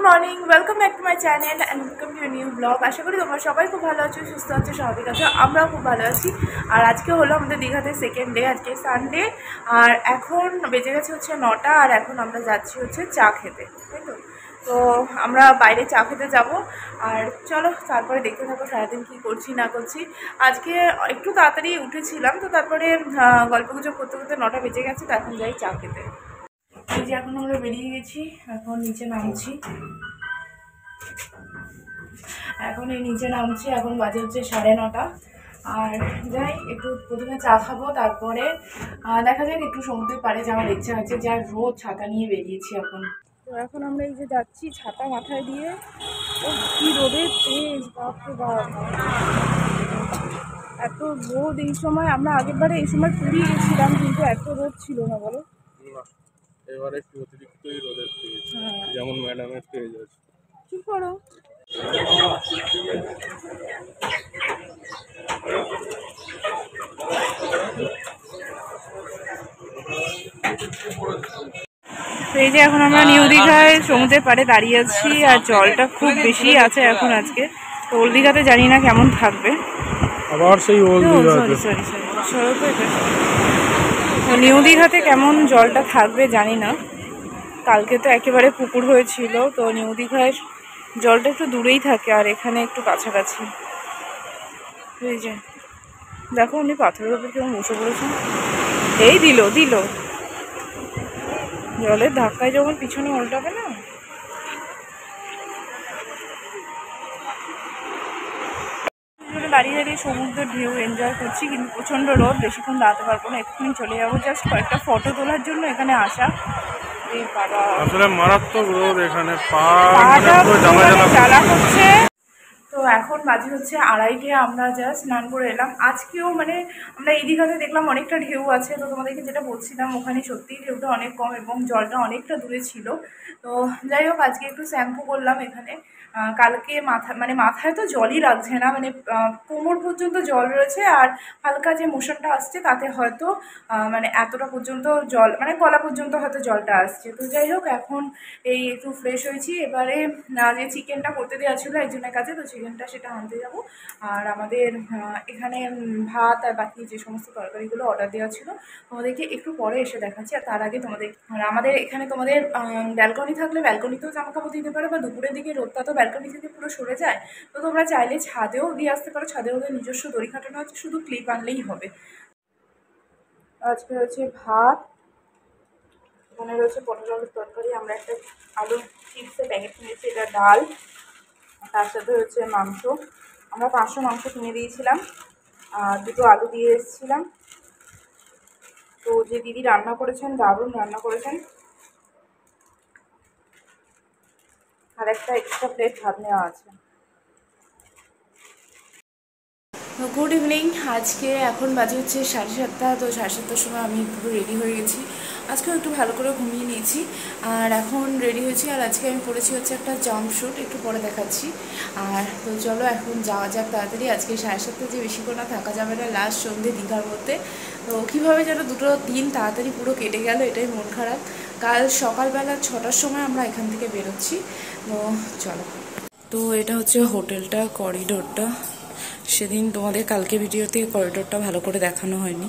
Morning, welcome back to my channel and welcome to new blog. আশা করি তোমরা সবাই খুব ভালো আছো, সুস্থ আছো, স্বাভাবিক আছো। আমরাও খুব ভালো আছি। আর আজকে হলো আমাদের দীঘাতে সেকেন্ড ডে, আজকে সানডে। আর এখন বেজে গেছে হচ্ছে 9টা, আর এখন আমরা যাচ্ছি হচ্ছে চা খেতে, তাই তো? তো আমরা বাইরে চা খেতে যাব। আর চলো তারপরে দেখতে থাকো সারাদিন কী করছি না করছি। আজকে একটু তাড়াতাড়ি উঠেছিলাম, তো তারপরে গল্পগুজব করতে করতে 9টা বেজে গেছে, তো এখন যাই চা খেতে। এই যে এখন আমরা বেরিয়ে গেছি, এখন নিচে নামছি। এখন বাজে হচ্ছে 9:30। আর যাই একটু প্রথমে চা খাবো, তারপরে দেখা যাক একটু সমুদ্রের পাড়ে যাওয়ার ইচ্ছা আছে। যা রোদ, ছাতা নিয়ে বেরিয়েছি এখন। তো এখন আমরা এই যে যাচ্ছি ছাতা মাথায় দিয়ে। ও কি রোদের তেজ, বাপরে বাপ! এত রোদ এই সময়। আমরা আগেরবারে এই সময় পুরী গেছিলাম, কিন্তু এত রোদ ছিল না, বলো? এবারে একটু অতিরিক্তই রোদের তেজ, যেমন ম্যাডামের তেজ আছে। কি করো? তো এই যে এখন আমরা নিউ দীঘায় সমুদ্রের পাড়ে দাঁড়িয়ে আছি, আর জলটা খুব বেশি আছে এখন আজকে। তো ওল্ড দীঘাতে জানি না কেমন থাকবে। আবার সেই ওল্ড দীঘা, তো নিউ দীঘাতে কেমন জলটা থাকবে জানি না। কালকে তো একেবারে পুকুর হয়েছিল। তো নিউ দীঘায় জলটা একটু দূরেই থাকে, আর এখানে একটু কাছাকাছি। এই যে দেখো, উনি পাথরের উপর কেমন বসে পড়েছেন। এই দিল জলের ধাক্কায় যখন পিছনে উল্টাবে না। দাঁড়িয়ে দাঁড়িয়ে সমুদ্রের ঢেউ এনজয় করছি, কিন্তু প্রচণ্ড রোদ, বেশিক্ষণ দাঁড়াতে পারবো না, এক্ষুনি চলে যাবো। জাস্ট কয়েকটা ফটো তোলার জন্য এখানে আসা। আসলে মারাত্মক রোদ, এখানে জ্বালা হচ্ছে। তো এখন বাজে হচ্ছে 2:30, আমরা জাস্ট স্নান করে এলাম। আজকেও মানে আমরা এই দীঘাতে দেখলাম অনেকটা ঢেউ আছে। তো তোমাদেরকে যেটা বলছিলাম, ওখানে সত্যিই ঢেউটা অনেক কম এবং জলটা অনেকটা দূরে ছিল। তো যাই হোক, আজকে একটু শ্যাম্পু করলাম এখানে। কালকে মাথায় তো জলই লাগছে না, মানে কোমর পর্যন্ত জল রয়েছে, আর হালকা যে মোশনটা আসছে তাতে হয়তো মানে এতটা পর্যন্ত জল, মানে গলা পর্যন্ত হয়তো জলটা আসছে। তো যাই হোক, এখন এই একটু ফ্রেশ হয়েছি। এবারে যে চিকেনটা করতে দেওয়া ছিল একজনের কাছে, তো চিকেনটা সেটা আনতে যাব। আর আমাদের এখানে ভাত আর বাকি যে সমস্ত তরকারিগুলো অর্ডার দেওয়া ছিল তোমাদেরকে একটু পরে এসে দেখাচ্ছি। আর তার আগে আমাদের এখানে তোমাদের ব্যালকনি থাকলে ব্যালকনিতেও জামাকাপড় দিতে পারো, বা দুপুরের দিকে রোদটা তো ব্যালকনি থেকে পুরো সরে যায়, তো তোমরা চাইলে ছাদেও দিয়ে আসতে পারো। ছাদেও ওদের নিজস্ব দড়ি খাটানো আছে, শুধু ক্লিপ আনলেই হবে। আজকে হচ্ছে ভাত, এখানে রয়েছে পটল আলুর তরকারি, আমরা একটা আলু চিপসের প্যাকেট কিনেছি, এটা ডাল, তার সাথে হচ্ছে মাংস। আমরা 500 মাংস কিনে দিয়েছিলাম, আর 2টো আলু দিয়ে এসেছিলাম। তো যে দিদি রান্না করেছেন, দারুণ রান্না করেছেন। আর একটা এক্সট্রা প্লেট ভাত নেওয়া আছে। Good evening. আজকে এখন বাজে হচ্ছে 7:30। তো 7:30টার সময় আমি পুরো রেডি হয়ে গেছি। আজকেও একটু ভালো করে ঘুমিয়ে নিয়েছি, আর এখন রেডি হয়েছি। আর আজকে আমি পরেছি হচ্ছে একটা জাম্পস্যুট, একটু পরে দেখাচ্ছি। আর তো চলো এখন যাওয়া যাক তাড়াতাড়ি। আজকে 7:30 যে বেশিক্ষণ না থাকা যাবে না, লাস্ট সন্ধ্যে দীঘার মধ্যে। তো কীভাবে যেন দুটো দিন তাড়াতাড়ি পুরো কেটে গেল, এটাই মন খারাপ। কাল সকালবেলা 6টার সময় আমরা এখান থেকে বেরোচ্ছি। তো চলো। তো এটা হচ্ছে হোটেলটা, করিডোরটা। সেদিন তোমাদের কালকে ভিডিওতে করিডোরটা ভালো করে দেখানো হয়নি।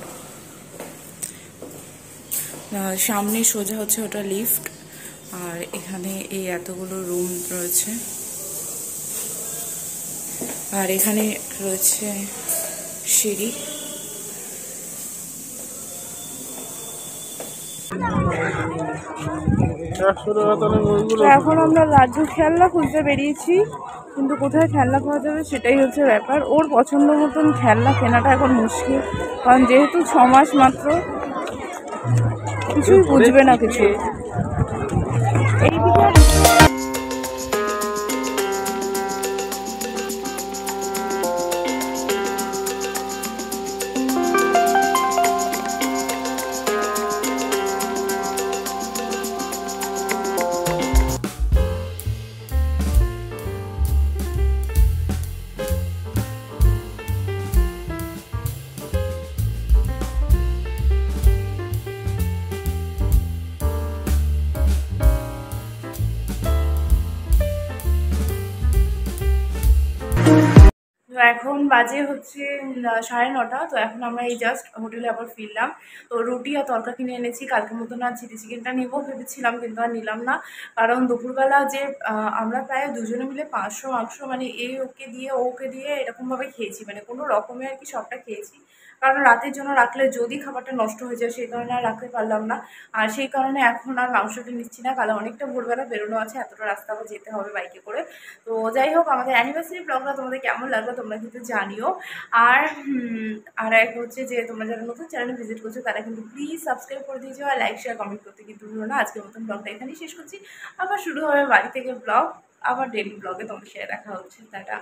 সামনে সোজা হচ্ছে ওটা লিফট, আর এখানে এই এতগুলো রুম রয়েছে, আর এখানে রয়েছে সিঁড়ি। এখন আমরা রাজ্য খেলনা খুঁজতে বেরিয়েছি, কিন্তু কোথায় খেলনা পাওয়া যাবে সেটাই হচ্ছে ব্যাপার। ওর পছন্দ মতন খেলনা কেনাটা এখন মুশকিল, কারণ যেহেতু 6 মাস মাত্র, কিছুই বুঝবে না কিছু। এখন বাজে হচ্ছে 9:30। তো এখন আমরা এই জাস্ট হোটেলে আবার ফিরলাম। তো রুটি আর তরকা কিনে এনেছি, কালকের মতন আর চিলি চিকেনটা নেবো ভেবেছিলাম, কিন্তু আর নিলাম না। কারণ দুপুরবেলা যে আমরা প্রায় দুজনে মিলে 500 মাংস মানে ওকে দিয়ে ওকে দিয়ে এরকমভাবে খেয়েছি, মানে কোনো রকমে আর কি সবটা খেয়েছি। কারণ রাতের জন্য রাখলে যদি খাবারটা নষ্ট হয়ে যায়, সেই কারণে আর রাখতে পারলাম না। আর সেই কারণে এখন আর মাংসটা নিচ্ছি না, কারণ অনেকটা ভোরবেলা বেরোনো আছে, এতটা রাস্তা আবার যেতে হবে বাইকে করে। তো যাই হোক, আমাদের অ্যানিভার্সারি ব্লগটা তোমাদের কেমন লাগলো তোমরা কিন্তু জানিও। আর আর এক হচ্ছে যে তোমরা যারা নতুন চ্যানেলে ভিজিট করছো তারা কিন্তু প্লিজ সাবস্ক্রাইব করে দিয়েছো, আর লাইক শেয়ার কমেন্ট করতে কিন্তু ভুলো না। আজকের মতন ব্লগটা এখানেই শেষ করছি। আবার শুরু হবে বাড়ি থেকে ব্লগ, আবার ডেলি ব্লগে তোমাদের সাথে দেখা হচ্ছে। টাটা।